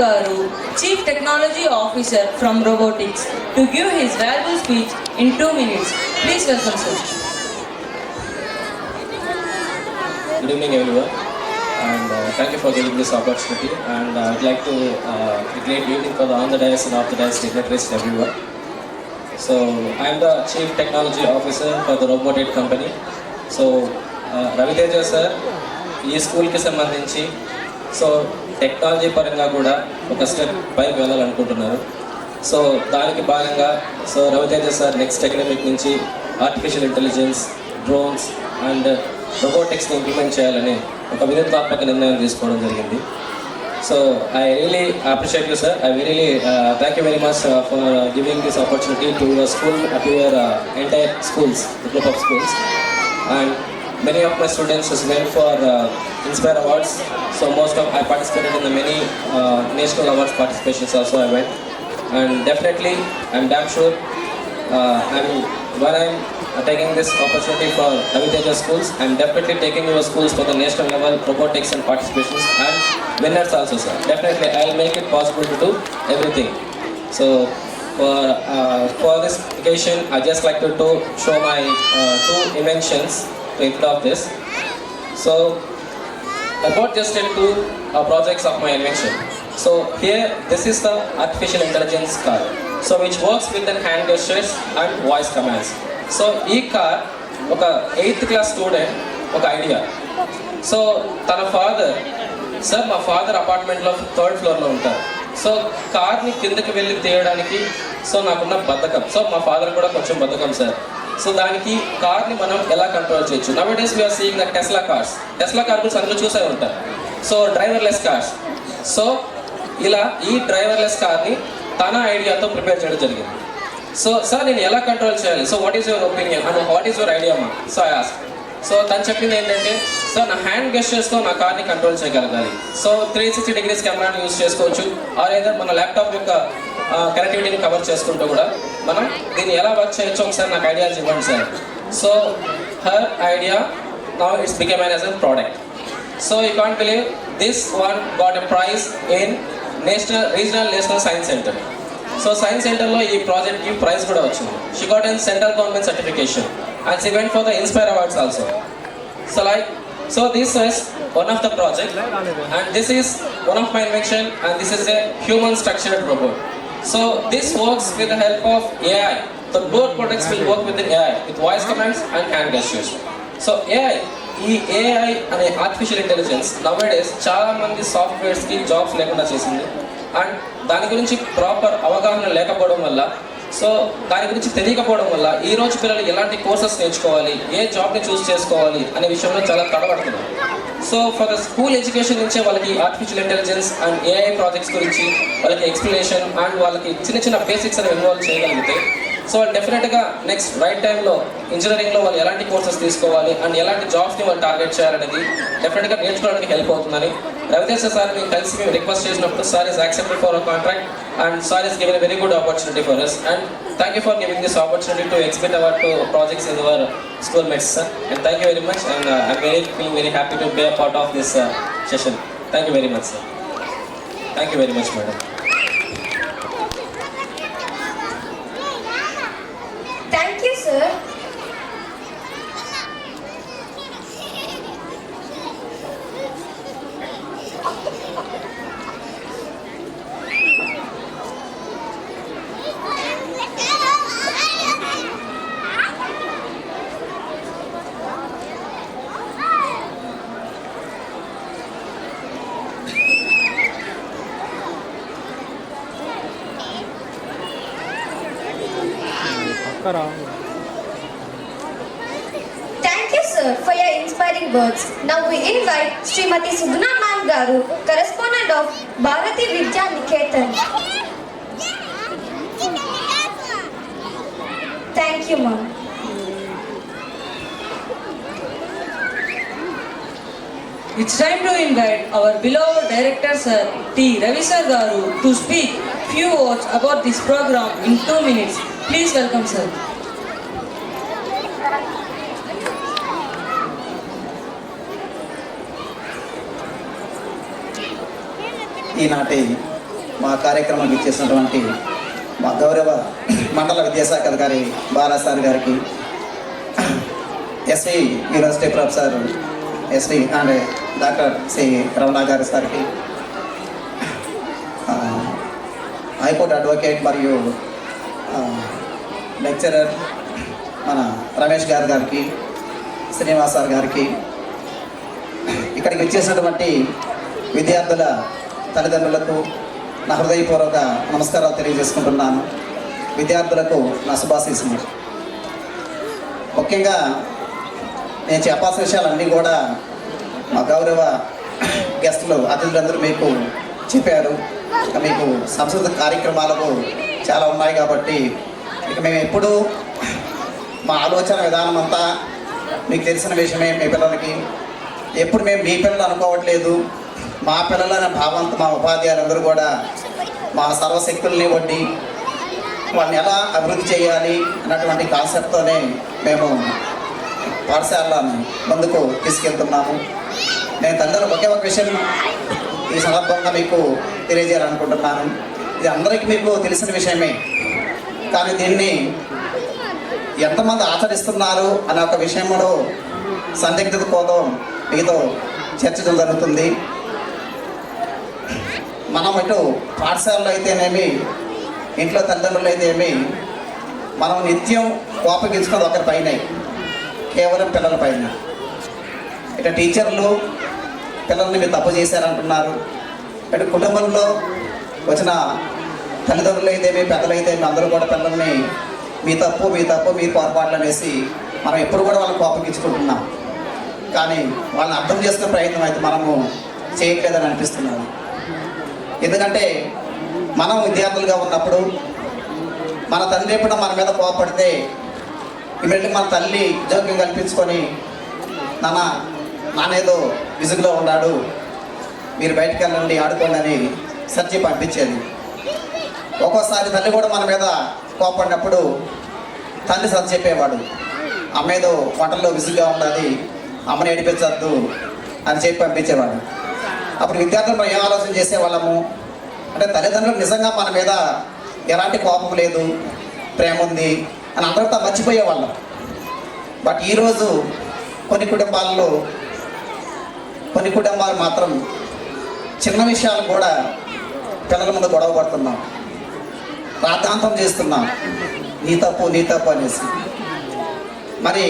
Garu, Chief Technology Officer from Robotics, to give his valuable speech in 2 minutes. Please welcome, sir. Good evening, everyone, and thank you for giving this opportunity. And I'd like to a great evening for the on the dais and off the dais dignitaries to everyone. So I'm the Chief Technology Officer for the Robotic company. So Raviteja sir, ఈ స్కూల్కి సంబంధించి so technology పరంగా కూడా ఒక step పైకి వెళ్ళాలనుకుంటున్నారు. So దానికి భాగంగా so Ravi Teja sir next academic నుంచి ఆర్టిఫిషియల్ ఇంటెలిజెన్స్, డ్రోన్స్ అండ్ రోబోటిక్స్ని ఇంప్లిమెంట్ చేయాలని ఒక వినూత్నాత్మక నిర్ణయం తీసుకోవడం జరిగింది. So I really appreciate you sir. I really thank you very much for giving this opportunity to your school, to your entire schools, the group of schools. And many of my students has went for Inspire Awards. So I participated in the many national awards participations also I went. And definitely I'm damn sure when I'm taking this opportunity for Raviteja schools, I'm definitely taking your schools for the national level robotics and participations and winners also, sir. Definitely I'll make it possible to do everything. So for this occasion I just like to show my two inventions to introduce this. So I brought just two projects of my invention. So here this is the artificial intelligence car, so which works with the hand gestures and voice commands. So ఈ car ఒక 8th class student ఒక idea. So తన father, sir మా father అపార్ట్మెంట్లో 3rd ఫ్లోర్లో ఉంటారు. So కార్ని కిందకి వెళ్ళి తీయడానికి సో నాకున్న బద్ధకం. సో మా ఫాదర్ కూడా కొంచెం బద్ధకం సార్. సో దానికి కార్ని మనం ఎలా కంట్రోల్ చేయొచ్చు? Nowadays we are seeing the Tesla cars. Tesla car గురించి అందరూ చూసే ఉంటారు. So driverless cars. సో ఇలా ఈ డ్రైవర్లెస్ కార్ని తన ఐడియాతో ప్రిపేర్ చేయడం జరిగింది. సో సార్ నేను ఎలా కంట్రోల్ చేయాలి? So what is your opinion and what is your idea మా? So I ask. సో తను చెప్పింది ఏంటంటే, సార్ నా హ్యాండ్ గెస్చర్స్తో నా కార్ని కంట్రోల్ చేయగలగాలి. సో 360 degrees కెమెరాని యూజ్ చేసుకోవచ్చు, ఆర్ ఏదర్ మన ల్యాప్టాప్ యొక్క కనెక్టివిటీని కవర్ చేసుకుంటూ కూడా మనం దీన్ని ఎలా వర్క్ చేయొచ్చు ఒకసారి నాకు ఐడియాస్ ఇవ్వండి sir. So her idea now it's become as a product. So you can't believe this one got a prize in regional national science centre. So science సెంటర్లో ఈ ప్రాజెక్ట్కి ప్రైజ్ కూడా వచ్చింది. She got in central government certification and she went for the Inspire Awards also. So this is one of the project, and this is one of my invention, and this is a human structured robot. So this works with the help of AI. The both products will work with the AI, with voice commands and hand gestures. So ఈ AI అనే artificial intelligence nowadays చాలా మంది సాఫ్ట్వేర్స్కి jobs లేకుండా చేసింది. And దాని గురించి proper అవగాహన లేకపోవడం వల్ల, సో దాని గురించి తెలియకపోవడం వల్ల ఈరోజు పిల్లలు ఎలాంటి కోర్సెస్ నేర్చుకోవాలి, ఏ జాబ్ని చూస్ చేసుకోవాలి అనే విషయంలో చాలా తడబడుతున్నారు. So for the school education నుంచే వాళ్ళకి artificial intelligence and AI projects గురించి వాళ్ళకి ఎక్స్ప్లెనేషన్ అండ్ వాళ్ళకి చిన్న చిన్న బేసిక్స్ అని ఇన్వాల్వ్ చేయగలిగితే, సో డెఫినెట్గా నెక్స్ట్ రైట్ టైంలో ఇంజనీరింగ్లో వాళ్ళు ఎలాంటి కోర్సెస్ తీసుకోవాలి అండ్ ఎలాంటి జాబ్స్ని వాళ్ళు టార్గెట్ చేయాలనేది డెఫినెట్గా నేర్చుకోవడానికి హెల్ప్ అవుతుందని రవితేజ సార్ మేము కలిసి మేము రిక్వెస్ట్ చేసినప్పుడు sir is accepted for a contract and sir is given a very good opportunity for us, and thank you for giving this opportunity to exhibit our two projects in our schoolmates, sir, and thank you very much, and I'm feeling very happy to be a part of this session. Thank you very much, sir. Thank you very much, madam. Thank you, sir. Thank you, sir, for your inspiring words. Now we invite Srimati Sudhana Ma'am Garu, correspondent of Bharati Vidya Niketan. Thank you, ma'am. It's time to invite our beloved director, Sir T. Ravisar Garu, to speak few words about this program in 2 minutes. Please welcome, sir. ఈనాటి మా కార్యక్రమానికి ఇచ్చేసినటువంటి మా గౌరవ మండల విద్యాశాఖ అధికారి Bala sir గారికి, SV university professor SV and doctor C Ramana గారి సార్కి, హైకోర్టు అడ్వకేట్ మరియు లెక్చరర్ మన రమేష్ గారికి, శ్రీనివాస్ సార్ గారికి, ఇక్కడికి వచ్చేసినటువంటి విద్యార్థుల తల్లిదండ్రులకు నా హృదయపూర్వక నమస్కారాలు తెలియజేసుకుంటున్నాను. విద్యార్థులకు నా శుభాశీస్సులు. ముఖ్యంగా నేను చెప్పాల్సిన విషయాలన్నీ కూడా మా గౌరవ గెస్టులు అతిథులందరూ మీకు చెప్పారు. ఇక మీకు సాంస్కృతిక కార్యక్రమాలకు చాలా ఉన్నాయి కాబట్టి ఇక మేము ఎప్పుడూ మా ఆలోచన విధానం అంతా మీకు తెలిసిన విషయమే. మీ పిల్లలకి ఎప్పుడు మేము మీ పిల్లలు అనుకోవట్లేదు, మా పిల్లలనే భావంతో మా ఉపాధ్యాయులందరూ కూడా మా సర్వశక్తుల్ని వడ్డీ వాళ్ళని ఎలా అభివృద్ధి చేయాలి అన్నటువంటి కాన్సెప్ట్తోనే మేము పాఠశాలను ముందుకు తీసుకెళ్తున్నాము. నేను తల్లిదండ్రులు ఒకే ఒక విషయం ఈ సందర్భంగా మీకు తెలియజేయాలనుకుంటున్నాను. ఇది అందరికీ మీకు తెలిసిన విషయమే, కానీ దీన్ని ఎంతమంది ఆచరిస్తున్నారు అనే ఒక విషయంలో సందిగ్ధత కోసం మీతో చర్చించడం జరుగుతుంది. మనం ఇటు పాఠశాలలో అయితేనేమి, ఇంట్లో తల్లిదండ్రులు అయితేనేమి, మనం నిత్యం కోపగించుకున్నది ఒకరిపైనే, కేవలం పిల్లల పైన. ఇటు టీచర్లు పిల్లల్ని మీరు తప్పు చేశారంటున్నారు, ఇటు కుటుంబంలో వచ్చిన తల్లిదండ్రులు అయితేమి, పెద్దలు అయితేమి అందరూ కూడా పిల్లల్ని మీ తప్పు మీ పొరపాట్లు అనేసి మనం ఎప్పుడు కూడా వాళ్ళని కోపగించుకుంటున్నాం. కానీ వాళ్ళని అర్థం చేసుకునే ప్రయత్నం అయితే మనము చేయట్లేదని అనిపిస్తున్నాను. ఎందుకంటే మనం విద్యార్థులుగా ఉన్నప్పుడు మన తండ్రి ఎప్పుడు మన మీద కోపడితే ఇమీడియట్గా మన తల్లి జోక్యం కల్పించుకొని నానేదో విసుగులో ఉన్నాడు, మీరు బయటకు వెళ్ళండి ఆడుకోండి అని సర్చి పంపించేది. ఒక్కోసారి తల్లి కూడా మన మీద కోపడినప్పుడు తండ్రి సర్చి చెప్పేవాడు, అమ్మేదో వంటల్లో విసుగుగా ఉండాలి, అమ్మని ఏడిపించద్దు అని చెప్పి పంపించేవాడు. అప్పుడు విద్యార్థులు మనం ఏం ఆలోచన చేసేవాళ్ళము అంటే తల్లిదండ్రులు నిజంగా మన మీద ఎలాంటి కోపం లేదు, ప్రేమ ఉంది అని అందరితో మర్చిపోయేవాళ్ళం. బట్ ఈరోజు కొన్ని కుటుంబాలు మాత్రం చిన్న విషయాలు కూడా పిల్లల ముందు గొడవ పడుతున్నాం, రాద్ధాంతం చేస్తున్నాం, నీ తప్పు అనేసి. మరి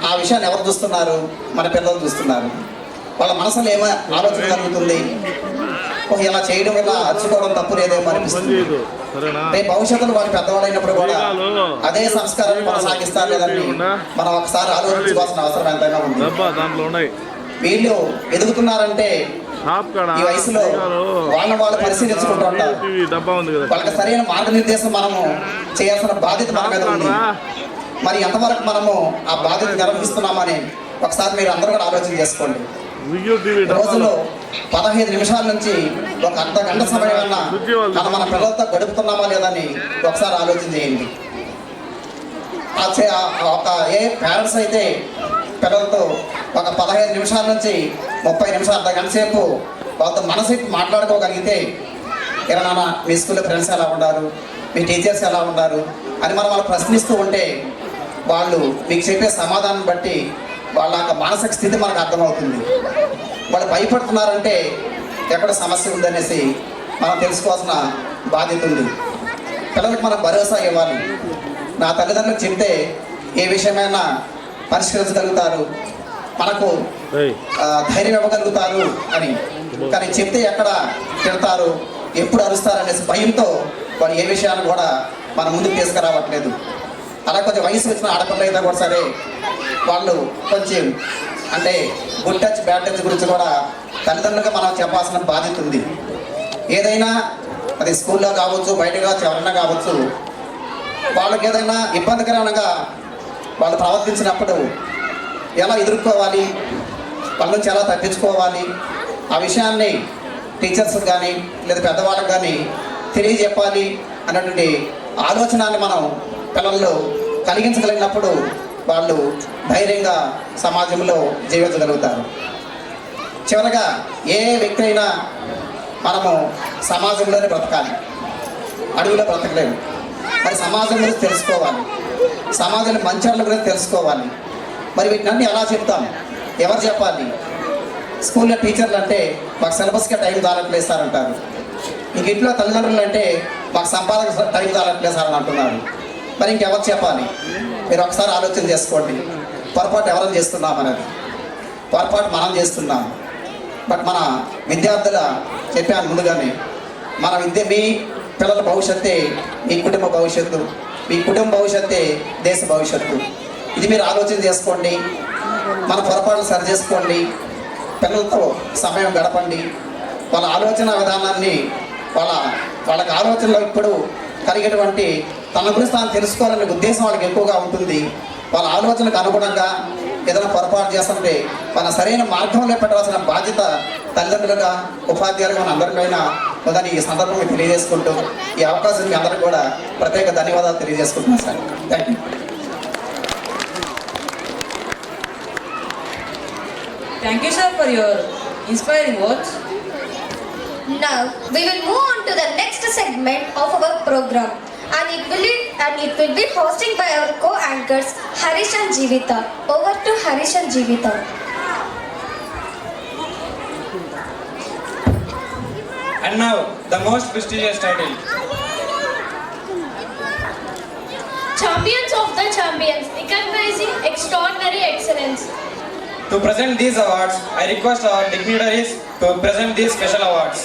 ఆ విషయాన్ని ఎవరు చూస్తున్నారు? మన పిల్లలు చూస్తున్నారు. వాళ్ళ మనసులో ఏమో ఆలోచన కలుగుతుంది, ఇలా చేయడం వల్ల అర్చుకోవడం తప్పు లేదేమో అనిపిస్తుంది. రేపు భవిష్యత్తులో వాళ్ళు పెద్దవాళ్ళు అయినప్పుడు కూడా అదే సంస్కారాన్ని కొనసాగిస్తారు లేదని మనం ఒకసారి ఆలోచించుకోవాల్సిన అవసరం ఎంతైనా ఉంది. వీళ్ళు ఎదుగుతున్నారంటే ఈ వయసులో వాళ్ళు పరిశీలించుకుంటూ ఉంటారు. వాళ్ళకి సరైన మార్గనిర్దేశం మనము చేయాల్సిన బాధ్యత మన మీద ఉంది. మరి ఎంతవరకు మనము ఆ బాధ్యత నిర్వహిస్తున్నామని ఒకసారి మీరు అందరూ కూడా ఆలోచన చేసుకోండి. రోజులో 15 నిమిషాల నుంచి ఒక అర్ధ గంట సమయమన్నా మన పిల్లలతో గడుపుతున్నామా లేదని ఒకసారి ఆలోచన చేయండి. ఏ పేరెంట్స్ అయితే పిల్లలతో ఒక 15 నిమిషాల నుంచి 30 నిమిషాలు అర్ధ గంట సేపు వాళ్ళతో మనసు మాట్లాడుకోగలిగితే, ఇలా నాన్న మీ స్కూల్లో ఫ్రెండ్స్ ఎలా ఉన్నారు, మీ టీచర్స్ ఎలా ఉన్నారు అని వాళ్ళు ప్రశ్నిస్తూ ఉంటే వాళ్ళు మీకు చెప్పే సమాధానం బట్టి వాళ్ళ మానసిక స్థితి మనకు అర్థమవుతుంది. వాళ్ళు భయపడుతున్నారంటే ఎక్కడ సమస్య ఉందనేసి మనం తెలుసుకోవాల్సిన బాధ్యత ఉంది. పిల్లలకు మనం భరోసా ఇవ్వాలి. నా తల్లిదండ్రులకు చెప్తే ఏ విషయమైనా పరిష్కరించగలుగుతారు, మనకు ధైర్యం ఇవ్వగలుగుతారు అని. కానీ చెప్తే ఎక్కడ తిడతారు, ఎప్పుడు అరుస్తారు అనేసి భయంతో వాళ్ళు ఏ విషయాన్ని కూడా మన ముందుకు తీసుకురావట్లేదు. అలా కొంచెం వయసు వచ్చిన ఆడపిల్లలు అయితే కూడా సరే, వాళ్ళు కొంచెం అంటే గుడ్ టచ్ బ్యాడ్ టచ్ గురించి కూడా తల్లిదండ్రులుగా మనం చెప్పాల్సిన బాధ్యత ఉంది. ఏదైనా అది స్కూల్లో కావచ్చు, బయట కావచ్చు, ఎవరైనా కావచ్చు, వాళ్ళకి ఏదైనా ఇబ్బందికరంగా వాళ్ళు ప్రవర్తించినప్పుడు ఎలా ఎదుర్కోవాలి, వాళ్ళ నుంచి ఎలా తప్పించుకోవాలి, ఆ విషయాన్ని టీచర్స్ కానీ లేదా పెద్దవాళ్ళకి కానీ తెలియజెప్పాలి అన్నటువంటి ఆలోచనని మనం పిల్లల్లో కలిగించగలిగినప్పుడు వాళ్ళు ధైర్యంగా సమాజంలో జీవించగలుగుతారు. చివరగా ఏ వ్యక్తి అయినా మనము సమాజంలోనే బ్రతకాలి, అడవిలో బ్రతకలేము. మరి సమాజం గురించి తెలుసుకోవాలి, సమాజంలో మంచాల గురించి తెలుసుకోవాలి. మరి వీటినన్నీ ఎలా చెప్తాం, ఎవరు చెప్పాలి? స్కూల్లో టీచర్లు అంటే మాకు సిలబస్కే టైం చాలట్లేదు సార్ అంటారు. ఇంక ఇంట్లో తల్లిదండ్రులు అంటే మాకు సంపాదన టైం చాలట్లేదు సార్ అని అంటున్నారు. మరి ఇంకెవరు చెప్పాలి? మీరు ఒకసారి ఆలోచన చేసుకోండి. పొరపాటు ఎవరం చేస్తున్నాం అనేది, పొరపాటు మనం చేస్తున్నాం. బట్ మన విద్యార్థుల చెప్పాను ముందుగానే, మన మీ పిల్లల భవిష్యత్తే మీ కుటుంబ భవిష్యత్తు, మీ కుటుంబ భవిష్యత్తే దేశ భవిష్యత్తు. ఇది మీరు ఆలోచన చేసుకోండి. మన పొరపాట్లు సరి చేసుకోండి. పిల్లలతో సమయం గడపండి. వాళ్ళ ఆలోచన విధానాన్ని వాళ్ళకి ఆలోచనలో ఇప్పుడు కలిగేటువంటి తన గురించి తాను తెలుసుకోవాలనే ఉద్దేశం వాళ్ళకి ఎక్కువగా ఉంటుంది. వాళ్ళ ఆలోచనకు అనుగుణంగా ఏదైనా పొరపాటు చేస్తుంటే మన సరైన మార్గంలో పెట్టవలసిన బాధ్యత తల్లిదండ్రులుగా, ఉపాధ్యాయులుగా మన అందరికైనా ఉందని ఈ సందర్భంగా తెలియజేసుకుంటూ ఈ అవకాశం మీ అందరికీ కూడా ప్రత్యేక ధన్యవాదాలు తెలియజేసుకుంటున్నాను sir. Thank you. Thank you, sir, for your inspiring words. Now we will move on to the next segment of our program, and it will be hosted by our co-anchors Harish and Jeevita. Over to Harish and Jeevita. And now the most prestigious title. Champions of the Champions, recognizing extraordinary excellence. To present these awards, I request our dignitaries to present these special awards.